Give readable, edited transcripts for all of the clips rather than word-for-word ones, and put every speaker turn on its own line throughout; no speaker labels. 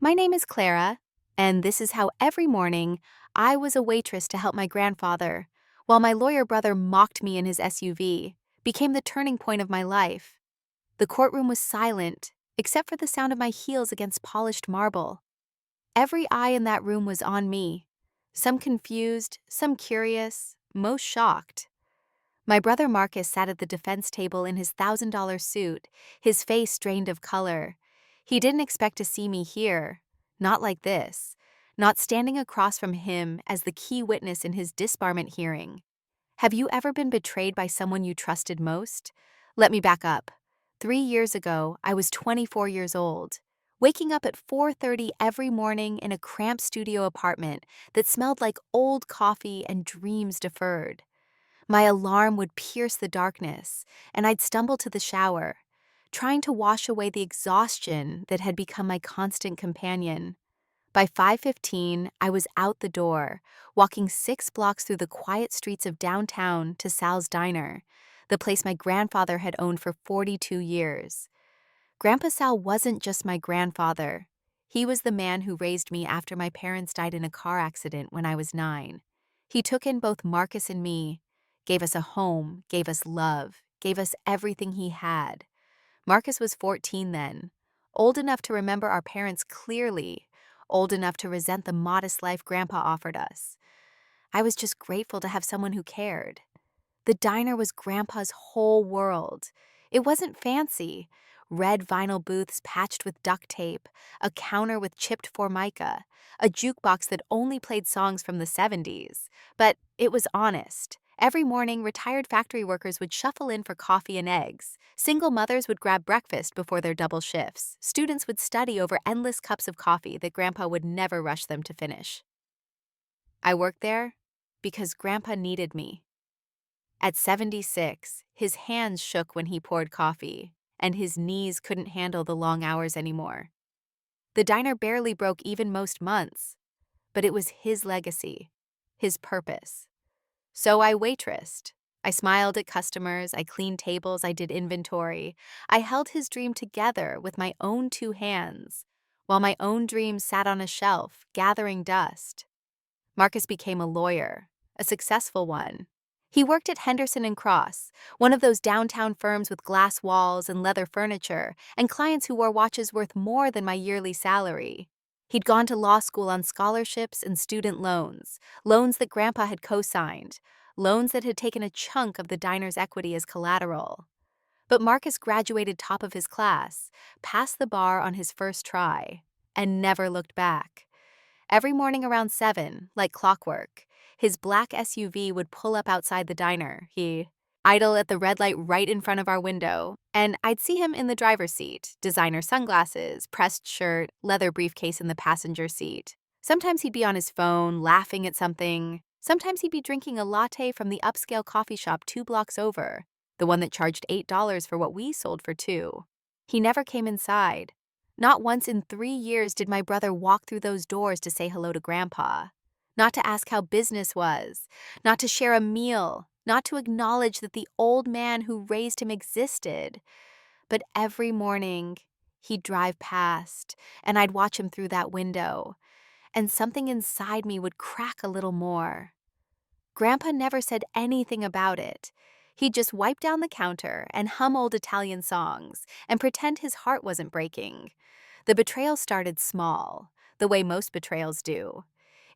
My name is Clara, and this is how every morning I was a waitress to help my grandfather, while my lawyer brother mocked me in his SUV, became the turning point of my life. The courtroom was silent, except for the sound of my heels against polished marble. Every eye in that room was on me, some confused, some curious, most shocked. My brother Marcus sat at the defense table in his $1,000 suit, his face drained of color. He didn't expect to see me here, not like this, not standing across from him as the key witness in his disbarment hearing. Have you ever been betrayed by someone you trusted most? Let me back up. 3 years ago, I was 24 years old, waking up at 4:30 every morning in a cramped studio apartment that smelled like old coffee and dreams deferred. My alarm would pierce the darkness, and I'd stumble to the shower, trying to wash away the exhaustion that had become my constant companion. By 5:15, I was out the door, walking 6 blocks through the quiet streets of downtown to Sal's Diner, the place my grandfather had owned for 42 years. Grandpa Sal wasn't just my grandfather. He was the man who raised me after my parents died in a car accident when I was 9. He took in both Marcus and me, gave us a home, gave us love, gave us everything he had. Marcus was 14 then, old enough to remember our parents clearly, old enough to resent the modest life Grandpa offered us. I was just grateful to have someone who cared. The diner was Grandpa's whole world. It wasn't fancy. Red vinyl booths patched with duct tape, a counter with chipped formica, a jukebox that only played songs from the 70s. But it was honest. Every morning, retired factory workers would shuffle in for coffee and eggs. Single mothers would grab breakfast before their double shifts. Students would study over endless cups of coffee that Grandpa would never rush them to finish. I worked there because Grandpa needed me. At 76, his hands shook when he poured coffee, and his knees couldn't handle the long hours anymore. The diner barely broke even most months, but it was his legacy, his purpose. So I waitressed. I smiled at customers, I cleaned tables, I did inventory. I held his dream together with my own 2 hands, while my own dream sat on a shelf, gathering dust. Marcus became a lawyer, a successful one. He worked at Henderson and Cross, one of those downtown firms with glass walls and leather furniture, and clients who wore watches worth more than my yearly salary. He'd gone to law school on scholarships and student loans, loans that Grandpa had co-signed, loans that had taken a chunk of the diner's equity as collateral. But Marcus graduated top of his class, passed the bar on his first try, and never looked back. Every morning around 7, like clockwork, his black SUV would pull up outside the diner. He'd idle at the red light right in front of our window, and I'd see him in the driver's seat, designer sunglasses, pressed shirt, leather briefcase in the passenger seat. Sometimes he'd be on his phone, laughing at something. Sometimes he'd be drinking a latte from the upscale coffee shop 2 blocks over, the one that charged $8 for what we sold for 2. He never came inside. Not once in 3 years did my brother walk through those doors to say hello to Grandpa. Not to ask how business was, not to share a meal, not to acknowledge that the old man who raised him existed. But every morning, he'd drive past, and I'd watch him through that window, and something inside me would crack a little more. Grandpa never said anything about it. He'd just wipe down the counter and hum old Italian songs and pretend his heart wasn't breaking. The betrayal started small, the way most betrayals do.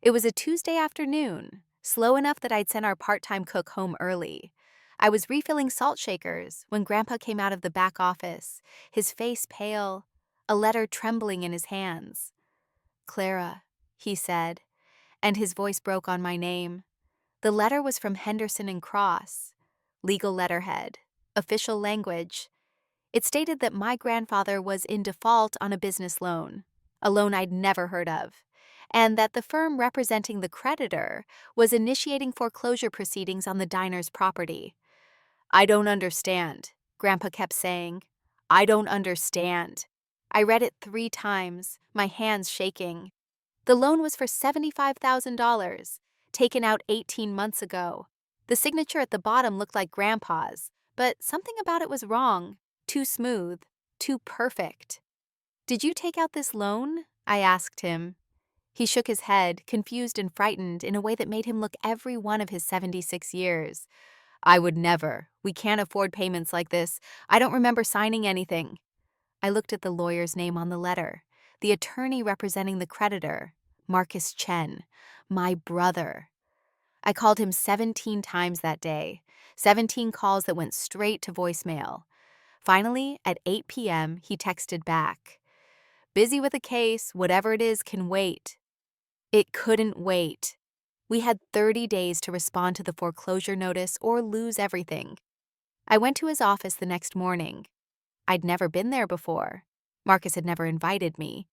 It was a Tuesday afternoon, slow enough that I'd sent our part-time cook home early. I was refilling salt shakers when Grandpa came out of the back office, his face pale, a letter trembling in his hands. "Clara," he said, and his voice broke on my name. The letter was from Henderson and Cross, legal letterhead, official language. It stated that my grandfather was in default on a business loan, a loan I'd never heard of, and that the firm representing the creditor was initiating foreclosure proceedings on the diner's property. "I don't understand," Grandpa kept saying. "I don't understand." I read it 3 times, my hands shaking. The loan was for $75,000, taken out 18 months ago. The signature at the bottom looked like Grandpa's, but something about it was wrong, too smooth, too perfect. "Did you take out this loan?" I asked him. He shook his head, confused and frightened in a way that made him look every one of his 76 years. I would never. We can't afford payments like this. I don't remember signing anything. I looked at the lawyer's name on the letter. The attorney representing the creditor, Marcus Chen, my brother. I called him 17 times that day, 17 calls that went straight to voicemail. Finally, at 8 p.m., he texted back. Busy with a case, whatever it is can wait. It couldn't wait. We had 30 days to respond to the foreclosure notice or lose everything. I went to his office the next morning. I'd never been there before. Marcus had never invited me.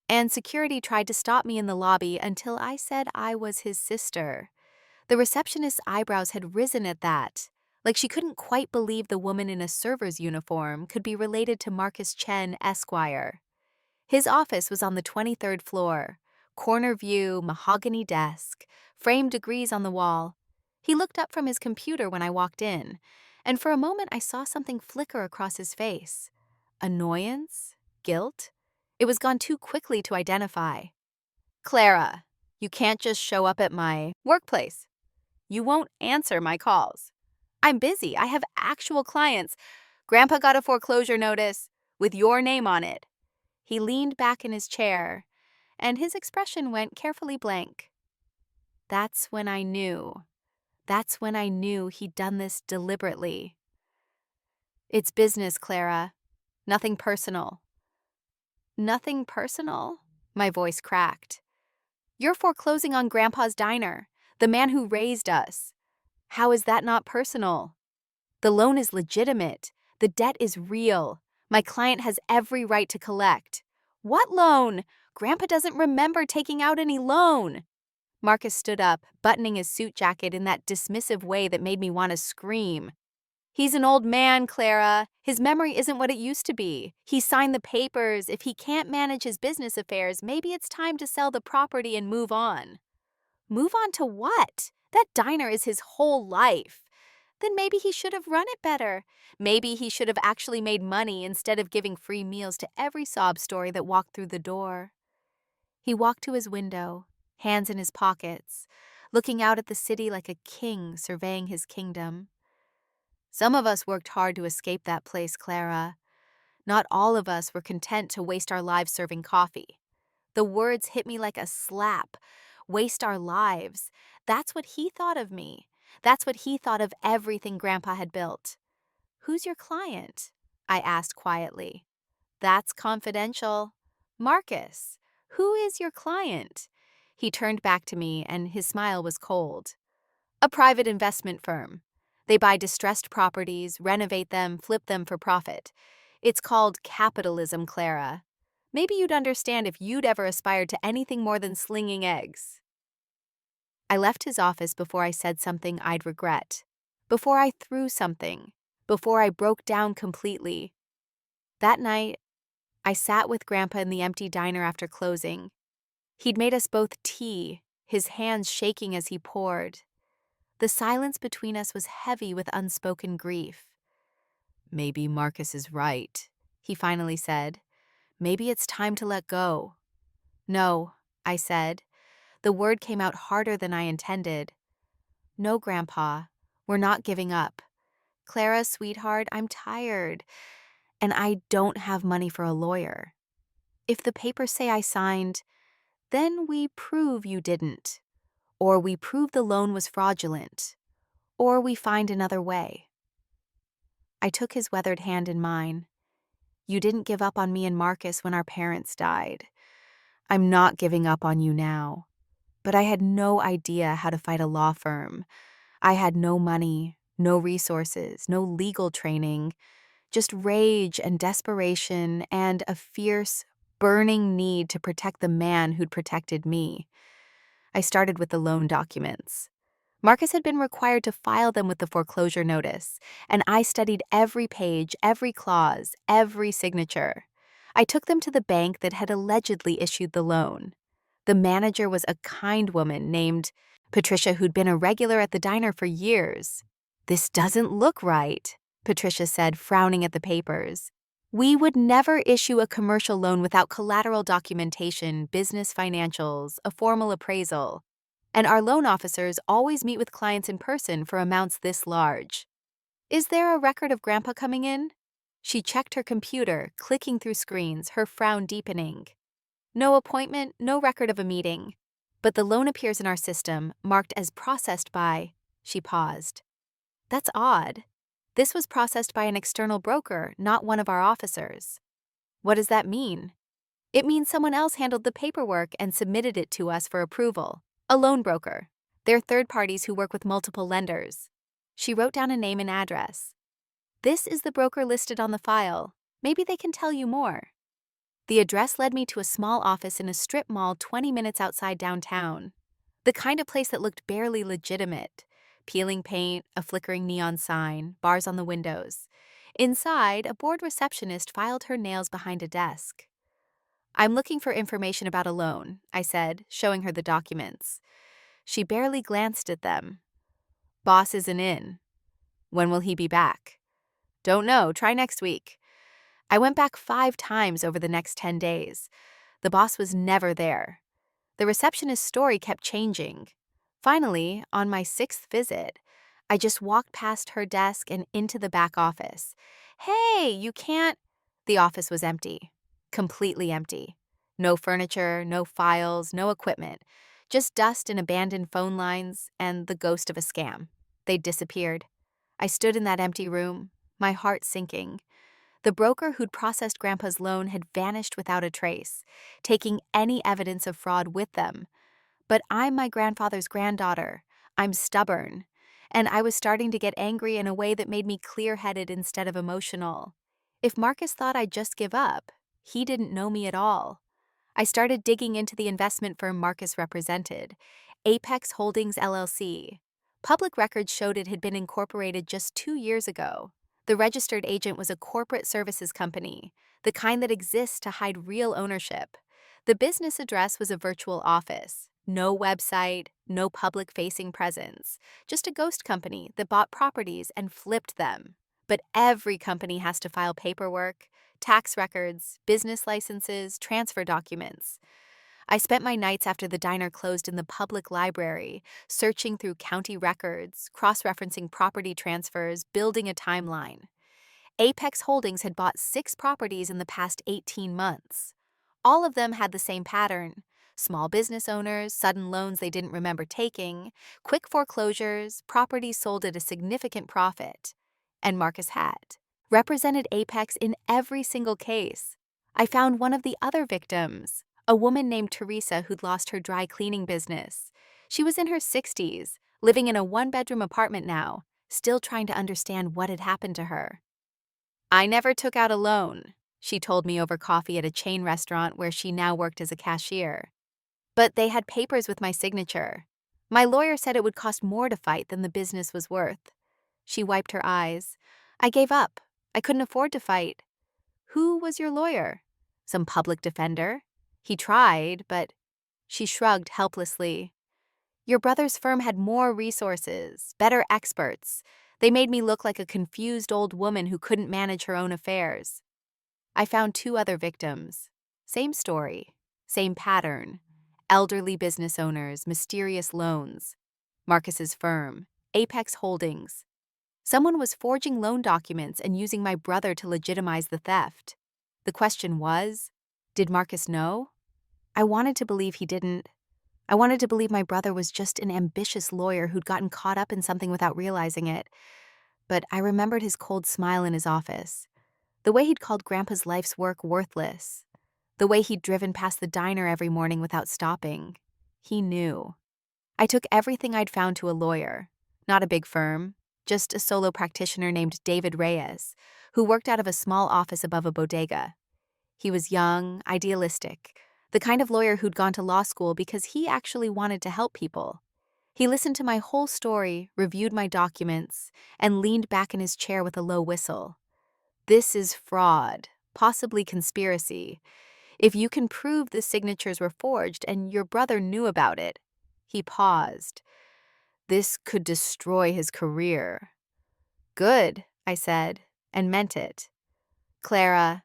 And security tried to stop me in the lobby until I said I was his sister. The receptionist's eyebrows had risen at that, like she couldn't quite believe the woman in a server's uniform could be related to Marcus Chen, Esquire. His office was on the 23rd floor, corner view, mahogany desk, framed degrees on the wall. He looked up from his computer when I walked in, and for a moment I saw something flicker across his face. Annoyance? Guilt? It was gone too quickly to identify. Clara, you can't just show up at my workplace. You won't answer my calls. I'm busy. I have actual clients. Grandpa got a foreclosure notice with your name on it. He leaned back in his chair, and his expression went carefully blank. That's when I knew. That's when I knew he'd done this deliberately. It's business, Clara. Nothing personal. Nothing personal? My voice cracked. You're foreclosing on Grandpa's diner, the man who raised us. How is that not personal? The loan is legitimate. The debt is real. My client has every right to collect. What loan? Grandpa doesn't remember taking out any loan. Marcus stood up, buttoning his suit jacket in that dismissive way that made me want to scream. He's an old man, Clara. His memory isn't what it used to be. He signed the papers. If he can't manage his business affairs, maybe it's time to sell the property and move on. Move on to what? That diner is his whole life. Then maybe he should have run it better. Maybe he should have actually made money instead of giving free meals to every sob story that walked through the door. He walked to his window, hands in his pockets, looking out at the city like a king surveying his kingdom. Some of us worked hard to escape that place, Clara. Not all of us were content to waste our lives serving coffee. The words hit me like a slap. Waste our lives. That's what he thought of me. That's what he thought of everything Grandpa had built. Who's your client? I asked quietly. That's confidential. Marcus, who is your client? He turned back to me and his smile was cold. A private investment firm. They buy distressed properties, renovate them, flip them for profit. It's called capitalism, Clara. Maybe you'd understand if you'd ever aspired to anything more than slinging eggs. I left his office before I said something I'd regret, before I threw something, before I broke down completely. That night, I sat with Grandpa in the empty diner after closing. He'd made us both tea, his hands shaking as he poured. The silence between us was heavy with unspoken grief. Maybe Marcus is right, he finally said. Maybe it's time to let go. No, I said. The word came out harder than I intended. No, Grandpa, we're not giving up. Clara, sweetheart, I'm tired, and I don't have money for a lawyer. If the papers say I signed, then we prove you didn't. Or we prove the loan was fraudulent. Or we find another way. I took his weathered hand in mine. You didn't give up on me and Marcus when our parents died. I'm not giving up on you now. But I had no idea how to fight a law firm. I had no money, no resources, no legal training, just rage and desperation and a fierce, burning need to protect the man who'd protected me. I started with the loan documents. Marcus had been required to file them with the foreclosure notice, and I studied every page, every clause, every signature. I took them to the bank that had allegedly issued the loan. The manager was a kind woman named Patricia who'd been a regular at the diner for years. This doesn't look right, Patricia said, frowning at the papers. We would never issue a commercial loan without collateral documentation, business financials, a formal appraisal. And our loan officers always meet with clients in person for amounts this large. Is there a record of Grandpa coming in? She checked her computer, clicking through screens, her frown deepening. No appointment, no record of a meeting. But the loan appears in our system, marked as processed by. She paused. That's odd. This was processed by an external broker, not one of our officers. What does that mean? It means someone else handled the paperwork and submitted it to us for approval. A loan broker. They're third parties who work with multiple lenders. She wrote down a name and address. This is the broker listed on the file. Maybe they can tell you more. The address led me to a small office in a strip mall 20 minutes outside downtown. The kind of place that looked barely legitimate. Peeling paint, a flickering neon sign, bars on the windows. Inside, a bored receptionist filed her nails behind a desk. I'm looking for information about a loan, I said, showing her the documents. She barely glanced at them. Boss isn't in. When will he be back? Don't know, try next week. I went back 5 times over the next 10 days. The boss was never there. The receptionist's story kept changing. Finally, on my 6th visit, I just walked past her desk and into the back office. Hey, you can't. The office was empty. Completely empty. No furniture, no files, no equipment. Just dust and abandoned phone lines and the ghost of a scam. They'd disappeared. I stood in that empty room, my heart sinking. The broker who'd processed Grandpa's loan had vanished without a trace, taking any evidence of fraud with them. But I'm my grandfather's granddaughter. I'm stubborn. And I was starting to get angry in a way that made me clear-headed instead of emotional. If Marcus thought I'd just give up, he didn't know me at all. I started digging into the investment firm Marcus represented, Apex Holdings LLC. Public records showed it had been incorporated just 2 years ago. The registered agent was a corporate services company, the kind that exists to hide real ownership. The business address was a virtual office. No website, no public-facing presence. Just a ghost company that bought properties and flipped them. But every company has to file paperwork, tax records, business licenses, transfer documents. I spent my nights after the diner closed in the public library, searching through county records, cross-referencing property transfers, building a timeline. Apex Holdings had bought 6 properties in the past 18 months. All of them had the same pattern. Small business owners, sudden loans they didn't remember taking, quick foreclosures, properties sold at a significant profit. And Marcus had represented Apex in every single case. I found one of the other victims, a woman named Teresa who'd lost her dry cleaning business. She was in her 60s, living in a 1-bedroom apartment now, still trying to understand what had happened to her. I never took out a loan, she told me over coffee at a chain restaurant where she now worked as a cashier. But they had papers with my signature. My lawyer said it would cost more to fight than the business was worth. She wiped her eyes. I gave up. I couldn't afford to fight. Who was your lawyer? Some public defender? He tried, but… She shrugged helplessly. Your brother's firm had more resources, better experts. They made me look like a confused old woman who couldn't manage her own affairs. I found 2 other victims. Same story, same pattern. Elderly business owners, mysterious loans. Marcus's firm, Apex Holdings. Someone was forging loan documents and using my brother to legitimize the theft. The question was, did Marcus know? I wanted to believe he didn't. I wanted to believe my brother was just an ambitious lawyer who'd gotten caught up in something without realizing it. But I remembered his cold smile in his office. The way he'd called Grandpa's life's work worthless. The way he'd driven past the diner every morning without stopping. He knew. I took everything I'd found to a lawyer. Not a big firm, just a solo practitioner named David Reyes, who worked out of a small office above a bodega. He was young, idealistic, the kind of lawyer who'd gone to law school because he actually wanted to help people. He listened to my whole story, reviewed my documents, and leaned back in his chair with a low whistle. This is fraud, possibly conspiracy. If you can prove the signatures were forged and your brother knew about it. He paused. This could destroy his career. Good, I said, and meant it. Clara,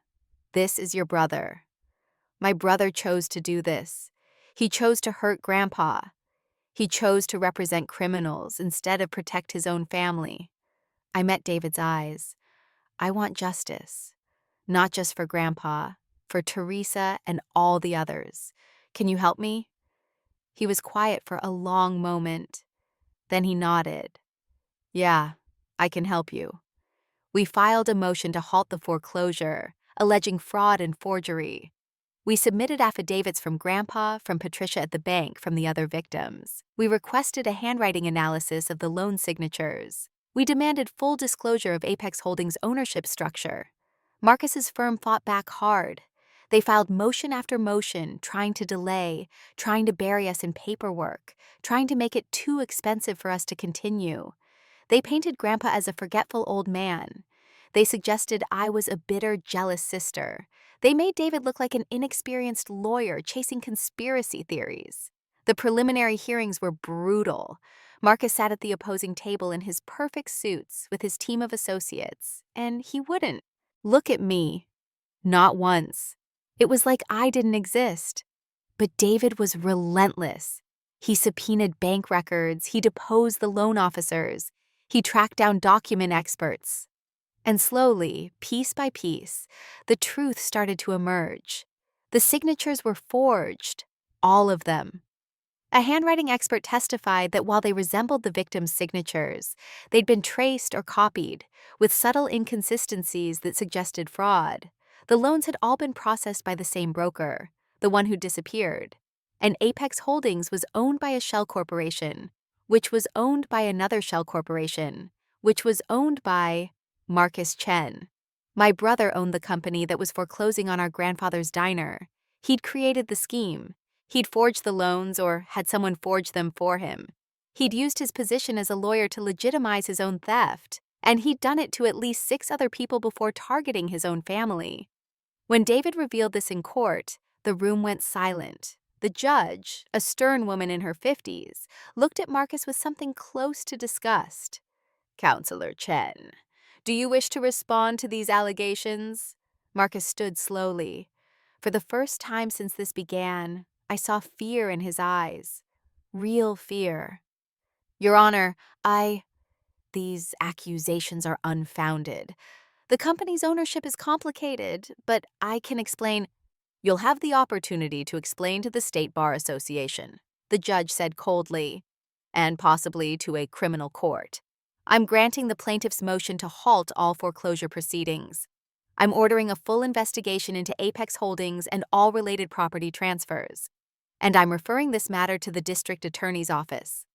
this is your brother. My brother chose to do this. He chose to hurt Grandpa. He chose to represent criminals instead of protect his own family. I met David's eyes. I want justice. Not just for Grandpa, for Teresa and all the others. Can you help me? He was quiet for a long moment. Then he nodded. Yeah, I can help you. We filed a motion to halt the foreclosure, alleging fraud and forgery. We submitted affidavits from Grandpa, from Patricia at the bank, from the other victims. We requested a handwriting analysis of the loan signatures. We demanded full disclosure of Apex Holdings' ownership structure. Marcus's firm fought back hard. They filed motion after motion, trying to delay, trying to bury us in paperwork, trying to make it too expensive for us to continue. They painted Grandpa as a forgetful old man. They suggested I was a bitter, jealous sister. They made David look like an inexperienced lawyer chasing conspiracy theories. The preliminary hearings were brutal. Marcus sat at the opposing table in his perfect suits with his team of associates, and he wouldn't look at me. Not once. It was like I didn't exist. But David was relentless. He subpoenaed bank records, he deposed the loan officers, he tracked down document experts. And slowly, piece by piece, the truth started to emerge. The signatures were forged, all of them. A handwriting expert testified that while they resembled the victims' signatures, they'd been traced or copied, with subtle inconsistencies that suggested fraud. The loans had all been processed by the same broker, the one who disappeared. And Apex Holdings was owned by a shell corporation, which was owned by another shell corporation, which was owned by Marcus Chen. My brother owned the company that was foreclosing on our grandfather's diner. He'd created the scheme. He'd forged the loans or had someone forge them for him. He'd used his position as a lawyer to legitimize his own theft, and he'd done it to at least 6 other people before targeting his own family. When David revealed this in court, the room went silent. The judge, a stern woman in her 50s, looked at Marcus with something close to disgust. Counselor Chen, do you wish to respond to these allegations? Marcus stood slowly. For the first time since this began, I saw fear in his eyes. Real fear. Your Honor, These accusations are unfounded. The company's ownership is complicated, but I can explain. You'll have the opportunity to explain to the State Bar Association, the judge said coldly, and possibly to a criminal court. I'm granting the plaintiff's motion to halt all foreclosure proceedings. I'm ordering a full investigation into Apex Holdings and all related property transfers. And I'm referring this matter to the district attorney's office.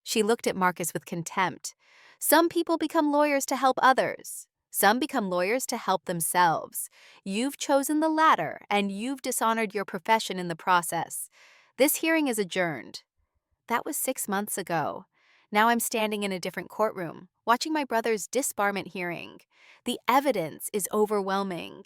She looked at Marcus with contempt. Some people become lawyers to help others. Some become lawyers to help themselves. You've chosen the latter, and you've dishonored your profession in the process. This hearing is adjourned. That was 6 months ago. Now I'm standing in a different courtroom, watching my brother's disbarment hearing. The evidence is overwhelming.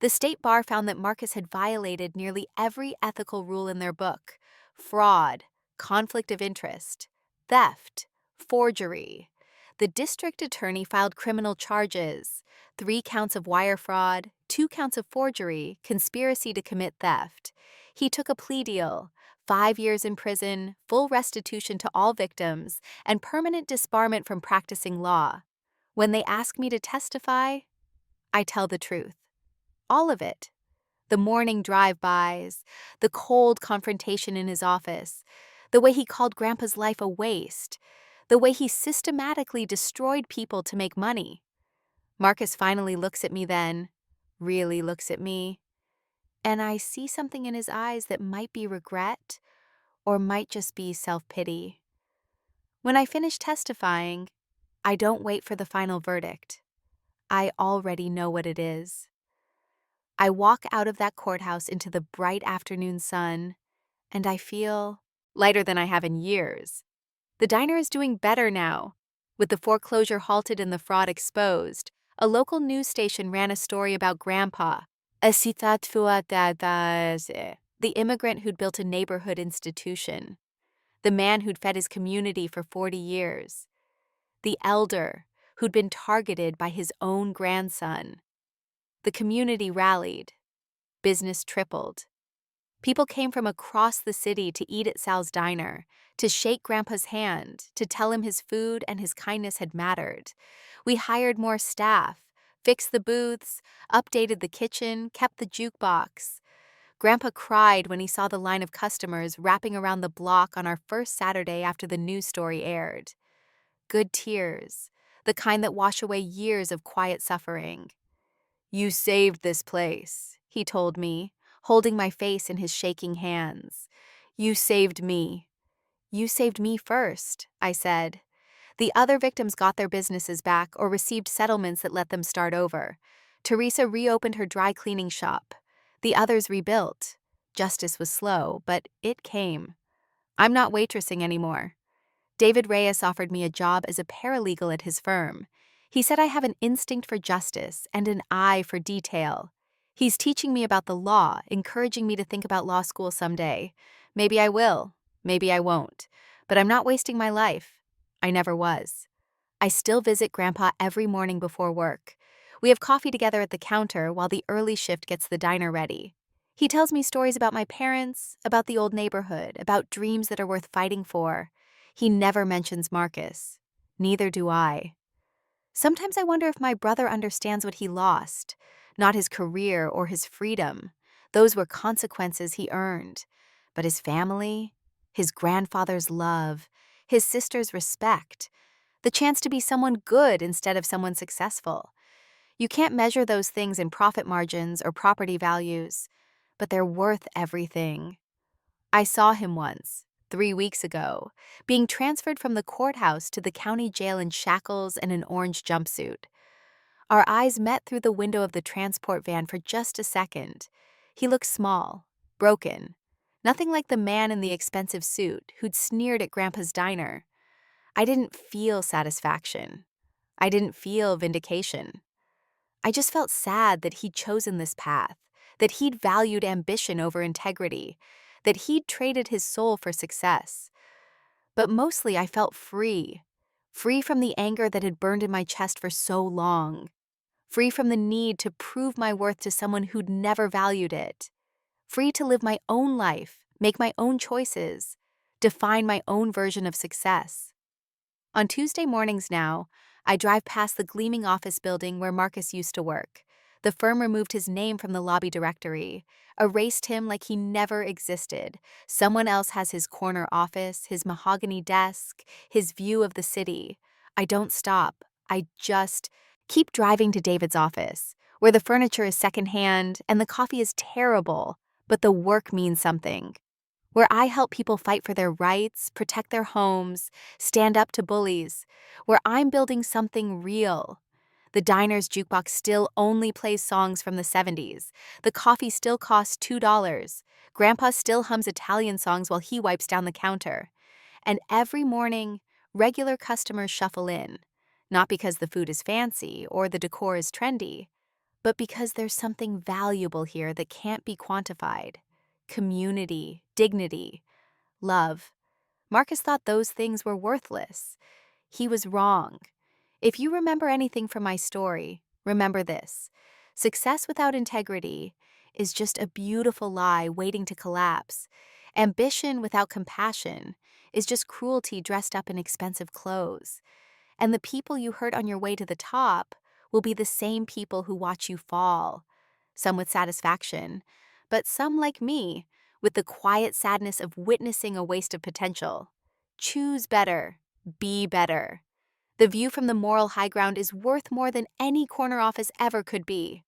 The State Bar found that Marcus had violated nearly every ethical rule in their book: fraud, conflict of interest, theft, forgery. The district attorney filed criminal charges: 3 counts of wire fraud, 2 counts of forgery, conspiracy to commit theft. He took a plea deal: 5 years in prison, full restitution to all victims, and permanent disbarment from practicing law. When they ask me to testify, I tell the truth. All of it. The morning drive-bys, the cold confrontation in his office, the way he called Grandpa's life a waste, the way he systematically destroyed people to make money. Marcus finally looks at me then, really looks at me, and I see something in his eyes that might be regret or might just be self-pity. When I finish testifying, I don't wait for the final verdict. I already know what it is. I walk out of that courthouse into the bright afternoon sun, and I feel lighter than I have in years. The diner is doing better now. With the foreclosure halted and the fraud exposed, a local news station ran a story about Grandpa, the immigrant who'd built a neighborhood institution, the man who'd fed his community for 40 years, the elder who'd been targeted by his own grandson. The community rallied. Business tripled. People came from across the city to eat at Sal's diner, to shake Grandpa's hand, to tell him his food and his kindness had mattered. We hired more staff, fixed the booths, updated the kitchen, kept the jukebox. Grandpa cried when he saw the line of customers wrapping around the block on our first Saturday after the news story aired. Good tears, the kind that wash away years of quiet suffering. "You saved this place," he told me, holding my face in his shaking hands. "You saved me." "You saved me first," I said. The other victims got their businesses back or received settlements that let them start over. Teresa reopened her dry cleaning shop. The others rebuilt. Justice was slow, but it came. I'm not waitressing anymore. David Reyes offered me a job as a paralegal at his firm. He said I have an instinct for justice and an eye for detail. He's teaching me about the law, encouraging me to think about law school someday. Maybe I will, maybe I won't. But I'm not wasting my life. I never was. I still visit Grandpa every morning before work. We have coffee together at the counter while the early shift gets the diner ready. He tells me stories about my parents, about the old neighborhood, about dreams that are worth fighting for. He never mentions Marcus. Neither do I. Sometimes I wonder if my brother understands what he lost. Not his career or his freedom. Those were consequences he earned. But his family, his grandfather's love, his sister's respect, the chance to be someone good instead of someone successful. You can't measure those things in profit margins or property values, but they're worth everything. I saw him once, 3 weeks ago, being transferred from the courthouse to the county jail in shackles and an orange jumpsuit. Our eyes met through the window of the transport van for just a second. He looked small, broken, nothing like the man in the expensive suit who'd sneered at Grandpa's diner. I didn't feel satisfaction. I didn't feel vindication. I just felt sad that he'd chosen this path, that he'd valued ambition over integrity, that he'd traded his soul for success. But mostly I felt free. Free from the anger that had burned in my chest for so long. Free from the need to prove my worth to someone who'd never valued it. Free to live my own life, make my own choices, define my own version of success. On Tuesday mornings now, I drive past the gleaming office building where Marcus used to work. The firm removed his name from the lobby directory, erased him like he never existed. Someone else has his corner office, his mahogany desk, his view of the city. I don't stop. I just keep driving to David's office, where the furniture is secondhand and the coffee is terrible, but the work means something. Where I help people fight for their rights, protect their homes, stand up to bullies. Where I'm building something real. The diner's jukebox still only plays songs from the 70s. The coffee still costs $2. Grandpa still hums Italian songs while he wipes down the counter. And every morning, regular customers shuffle in. Not because the food is fancy or the decor is trendy, but because there's something valuable here that can't be quantified. Community, dignity, love. Marcus thought those things were worthless. He was wrong. If you remember anything from my story, remember this. Success without integrity is just a beautiful lie waiting to collapse. Ambition without compassion is just cruelty dressed up in expensive clothes. And the people you hurt on your way to the top will be the same people who watch you fall. Some with satisfaction, but some like me, with the quiet sadness of witnessing a waste of potential. Choose better. Be better. The view from the moral high ground is worth more than any corner office ever could be.